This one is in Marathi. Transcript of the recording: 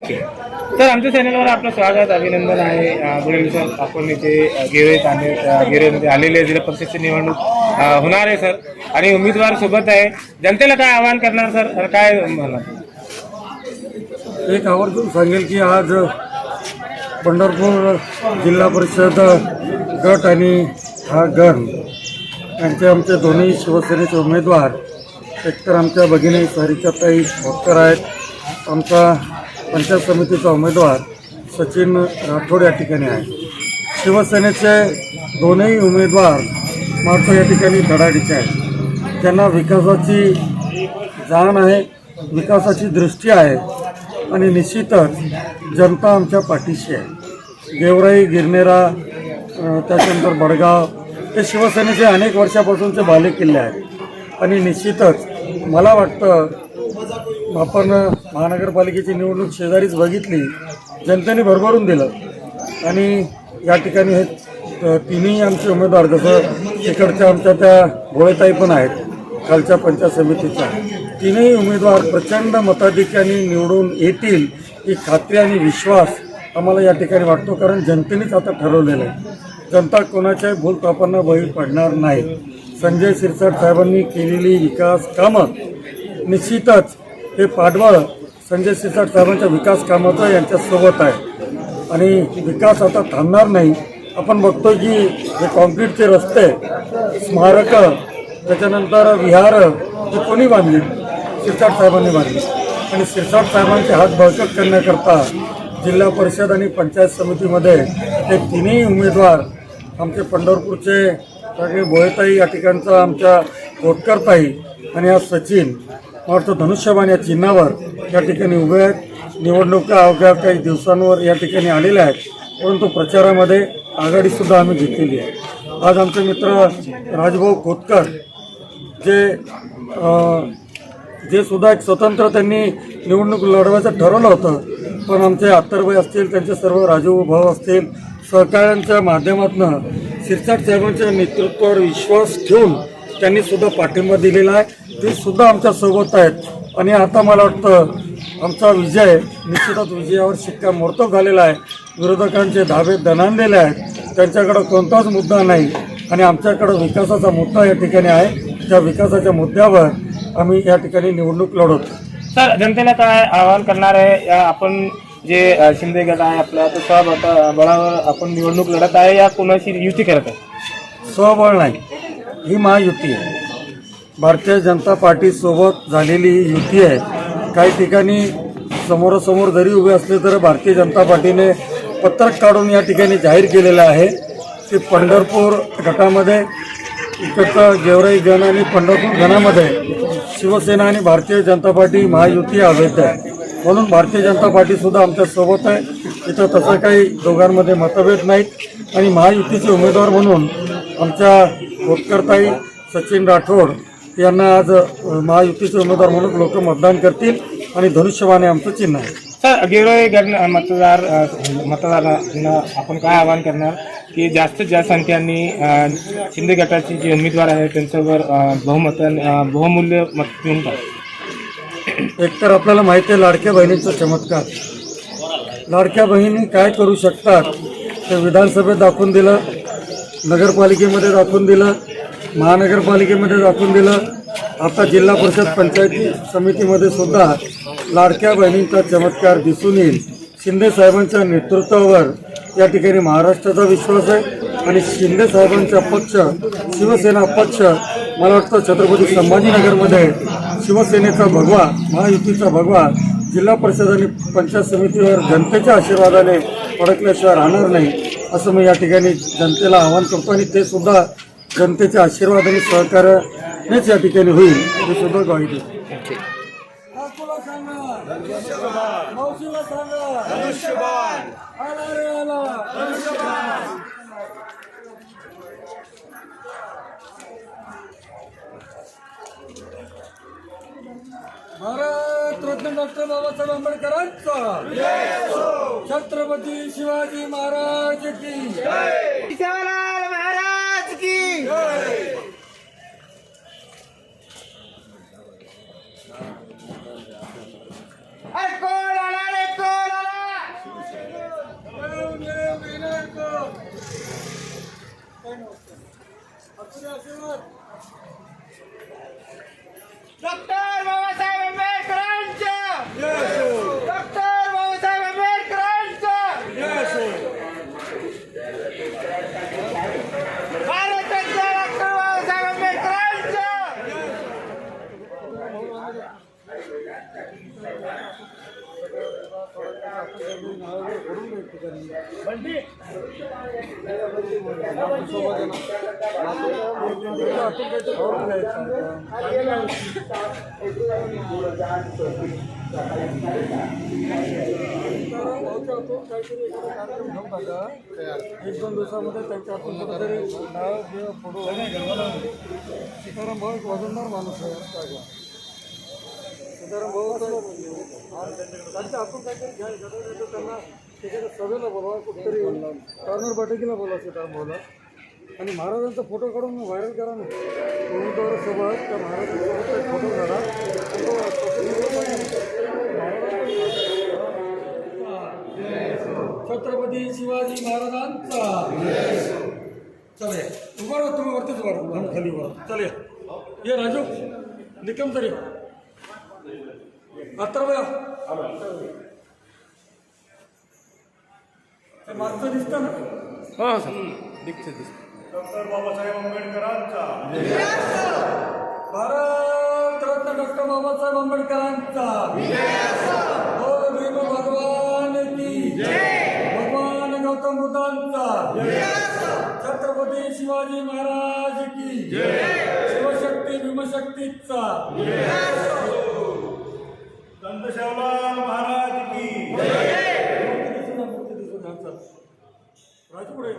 तर आमच्या चॅनलवर आपलं स्वागत अभिनंदन आहे. दोन दिवसात आपण इथे गिरवेमध्ये आलेले जिल्हा परिषदची निवडणूक होणार आहे सर, आणि उमेदवार सोबत आहे. जनतेला काय आवाहन करणार सर, काय म्हणणार? एक आवर्जून सांगेल की आज पंढरपूर जिल्हा परिषद गट आणि हा गण यांचे आमचे दोन्ही शिवसेनेचे उमेदवार, एकतर आमच्या भगिनी सरिताताई भोकर आहेत, आमचा पंचायत समितीचा उमेदवार सचिन राठोड या ठिकाणी आहे. शिवसेनेचे दोनही उमेदवार मात्र या ठिकाणी धडाडीचे आहेत. त्यांना विकासाची जाण आहे, विकासाची दृष्टी आहे आणि निश्चितच जनता आमच्या पाठीशी आहे. गेवराई, गिरनेरा, त्याच्यानंतर बडगाव हे शिवसेनेचे अनेक वर्षापासूनचे बालेकिल्ले आहेत आणि निश्चितच मला वाटतं आपण महानगरपालिकेची निवडणूक शेजारीच बघितली, जनतेने भरभरून दिलं आणि या ठिकाणी हे तिन्ही आमचे उमेदवार, जसं इकडच्या आमच्या त्या भोळेताई पण आहेत खालच्या पंचायत समितीच्या, तीनही उमेदवार प्रचंड मताधिक्याने निवडून येतील ही खात्री आणि विश्वास आम्हाला या ठिकाणी वाटतो. कारण जनतेनेच आता ठरवलेलं आहे, जनता कोणाच्याही भूलथापांना बळी पडणार नाही. संजय शिरसाट साहेबांनी केलेली विकास कामं निश्चितच हे पाठबळ संजय शिरसाट साहेबांच्या विकास कामाचं यांच्यासोबत आहे आणि विकास आता थांबणार नाही. आपण बघतो की हे कॉन्क्रीटचे रस्ते, स्मारकं, त्याच्यानंतर विहार हे कोणी बांधली? शिरसाट साहेबांनी बांधली. आणि शिरसाट साहेबांचे हात बळकट करण्याकरता जिल्हा परिषद आणि पंचायत समितीमध्ये हे तिन्ही उमेदवार आमचे पंढरपूरचे सगळे भोळेताई, या ठिकाणचा आमच्या कोटकरताई आणि हा सचिन वाटतं धनुष्यबाण या चिन्हावर या ठिकाणी उभे आहेत. निवडणुका अवघ्या काही दिवसांवर या ठिकाणी आलेल्या आहेत, परंतु प्रचारामध्ये आघाडीसुद्धा आम्ही घेतलेली आहे. आज आमचे मित्र राजभाऊ कोतकर जे सुद्धा एक स्वतंत्र त्यांनी निवडणूक लढवायचं ठरवलं होतं, पण आमचे अत्तरबाई असतील, त्यांचे सर्व राजू भाऊ असतील, सहकाऱ्यांच्या माध्यमातून शिरसाट साहेबांच्या नेतृत्वावर विश्वास ठेवून त्यांनी सुद्धा पाठिंबा दिलेला आहे. ते सुद्धा आमच्या सोबत आहेत आणि आता मला वाटतं आमचा विजय निश्चितच विजयावर शिक्कामोर्तब झालेला आहे. विरोधकांचे धाबे दणाणलेले आहेत, त्यांच्याकडं कोणताच मुद्दा नाही आणि आमच्याकडं विकासाचा मुद्दा या ठिकाणी आहे. त्या विकासाच्या मुद्द्यावर आम्ही या ठिकाणी निवडणूक लढवतो. सर, जनतेला काय आवाहन करणार आहे? आपण जे शिंदे गट आहे आपला, तो स्वबळावर आपण निवडणूक लढत आहे या कोणाशी युती करत आहे? स्वबळ नाही, ही महायुती आहे. भारतीय जनता पार्टीसोबत झालेली युती आहे. काही ठिकाणी समोरासमोर जरी उभे असले तर भारतीय जनता पार्टीने पत्रक काढून या ठिकाणी जाहीर केलेलं आहे की पंढरपूर गटामध्ये, इकडचं गेवराई गण आणि पंढरपूर गणामध्ये शिवसेना आणि भारतीय जनता पार्टी महायुती अवैध आहे. म्हणून भारतीय जनता पार्टीसुद्धा आमच्यासोबत आहे. इथं तसं काही दोघांमध्ये मतभेद नाहीत आणि महायुतीचे उमेदवार म्हणून आमच्या कोटकरताई, सचिन राठोड यांना आज महायुतीचे उमेदवार म्हणून लोक मतदान करतील आणि धनुष्यबाण आमचं चिन्ह आहे. सर, गेवराई गण मतदारांना आपण काय आवाहन करणार की जास्तीत जास्त संख्येने शिंदे गटाचे जे उमेदवार आहेत त्यांच्यावर बहुमूल्य मत देऊन टाक? एकतर आपल्याला माहिती आहे लाडक्या बहिणीचा चमत्कार. लाडक्या बहिणी काय करू शकतात ते विधानसभेत दाखवून दिलं, नगरपालिकेमध्ये दाखवून दिलं, महानगरपालिकेमध्ये दाखवून दिलं. आता जिल्हा परिषद पंचायती समितीमध्ये सुद्धा लाडक्या बहिणींचा चमत्कार दिसून येईल. शिंदे साहेबांच्या नेतृत्वावर या ठिकाणी महाराष्ट्राचा विश्वास आहे आणि शिंदे साहेबांचा पक्ष, शिवसेना पक्ष, मला वाटतं छत्रपती संभाजीनगरमध्ये शिवसेनेचा भगवा, महायुतीचा भगवा जिल्हा परिषद आणि पंचायत समितीवर जनतेच्या आशीर्वादाने फडकल्याशिवाय राहणार नाही, असं मी या ठिकाणी जनतेला आवाहन करतो आणि ते सुद्धा जनतेच्या आशीर्वाद आणि सहकार्यानेच या ठिकाणी होईल हे सुद्धा ग्वाही देतो. भारतरत्न डॉक्टर बाबासाहेब आंबेडकरांचा, छत्रपती शिवाजी महाराज की, शिवलाल महाराज की. कोण आला रे, कोण डॉक्टर बाबासाहेब आंबेडकरांच्या डॉक्टर बाबासाहेब आंबेडकरांच्या भारताच्या डॉक्टर बाबासाहेब आंबेडकरांच्या एक दोन दिवसामध्ये त्यांच्या हातून कुठेतरी नाव किंवा फोटो सीताराम भाऊ एक वजनदार माणूस आहे सीताराम भाऊ त्यांच्या हातून काहीतरी घ्यायचं तर त्यांना त्याच्याकडे सभेला बोलवा कुठेतरी कॉर्नर बैठकीला बोलवा सीताराम भाऊला आणि महाराजांचा फोटो काढून व्हायरल करा ना उमेदवारासोबत त्या महाराजांसोबत एक फोटो काढा छत्रपती शिवाजी महाराजांचा चला उभा राहा तुम्ही वरतीच उभा राहा खाली उभा राहा चला ये राजू निकम तरी आता बघा ते मागचं दिसतं ना हो सर दिसतं डॉक्टर बाबासाहेब आंबेडकरांचा भारत रत्न डॉक्टर बाबासाहेब आंबेडकरांचा बोल भीम भगवान की भगवान गौतम बुद्धांचा छत्रपती शिवाजी महाराज की शिवशक्ती भीमशक्तीचा संत शेवलाल महाराज की राजपुढे